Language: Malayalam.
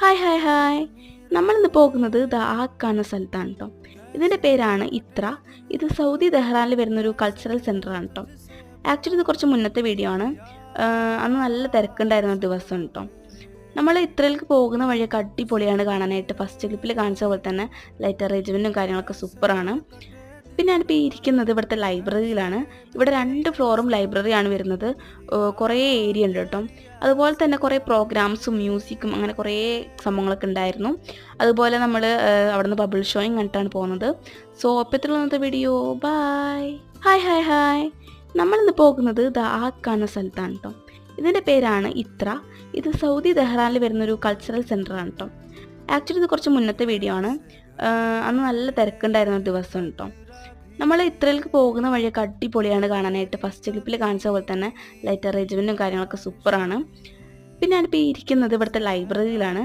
ഹായ് ഹായ് ഹായ് നമ്മളിന്ന് പോകുന്നത് ആ കാണുന്ന സ്ഥലത്താണ് കേട്ടോ. ഇതിൻ്റെ പേരാണ് ഇത്ര. ഇത് സൗദി ദഹ്റാനിൽ വരുന്നൊരു കൾച്ചറൽ സെൻ്ററാണ് കേട്ടോ. ആക്ച്വലി ഇത് കുറച്ച് മുന്നത്തെ വീഡിയോ ആണ്. അന്ന് നല്ല തിരക്കുണ്ടായിരുന്ന ഒരു ദിവസം കേട്ടോ. നമ്മൾ ഇത്രയിലേക്ക് പോകുന്ന വഴിയൊക്കെ അടിപൊളിയാണ് കാണാനായിട്ട്. ഫസ്റ്റ് ക്ലിപ്പിൽ കാണിച്ച പോലെ തന്നെ ലൈറ്റ് അറേഞ്ച്മെൻറ്റും കാര്യങ്ങളൊക്കെ സൂപ്പറാണ്. പിന്നെ ഞാനിപ്പോൾ ഇരിക്കുന്നത് ഇവിടുത്തെ ലൈബ്രറിയിലാണ്. ഇവിടെ 2 ഫ്ലോറും ലൈബ്രറിയാണ് വരുന്നത്. കുറേ ഏരിയ ഉണ്ട് കേട്ടോ. അതുപോലെ തന്നെ കുറേ പ്രോഗ്രാംസും മ്യൂസിക്കും അങ്ങനെ കുറേ സംഭവങ്ങളൊക്കെ ഉണ്ടായിരുന്നു. അതുപോലെ നമ്മൾ അവിടുന്ന് ബബിൾ ഷോയും കണ്ടിട്ടാണ് പോകുന്നത്. സോ അപ്പത്തിലുള്ള ഇന്നത്തെ video bye. Hi hi hi നമ്മളിന്ന് പോകുന്നത് ആ കാണുന്ന സ്ഥലത്താണ് കേട്ടോ. ഇതിൻ്റെ പേരാണ് ഇത്ര. ഇത് സൗദി ദഹ്റാനിൽ വരുന്നൊരു കൾച്ചറൽ സെൻ്ററാണ് കേട്ടോ. ആക്ച്വലി ഇത് കുറച്ച് മുന്നത്തെ വീഡിയോ ആണ്. അന്ന് നല്ല തിരക്കുണ്ടായിരുന്ന ഒരു ദിവസം കേട്ടോ. നമ്മൾ ഇത്രയിലേക്ക് പോകുന്ന വഴിയൊക്കെ അടിപൊളിയാണ് കാണാനായിട്ട്. ഫസ്റ്റ് ക്ലിപ്പിൽ കാണിച്ച പോലെ തന്നെ ലൈറ്റ് അറേഞ്ച്മെൻറ്റും കാര്യങ്ങളൊക്കെ സൂപ്പറാണ്. പിന്നെ ഞാനിപ്പോൾ ഇരിക്കുന്നത് ഇവിടുത്തെ ലൈബ്രറിയിലാണ്.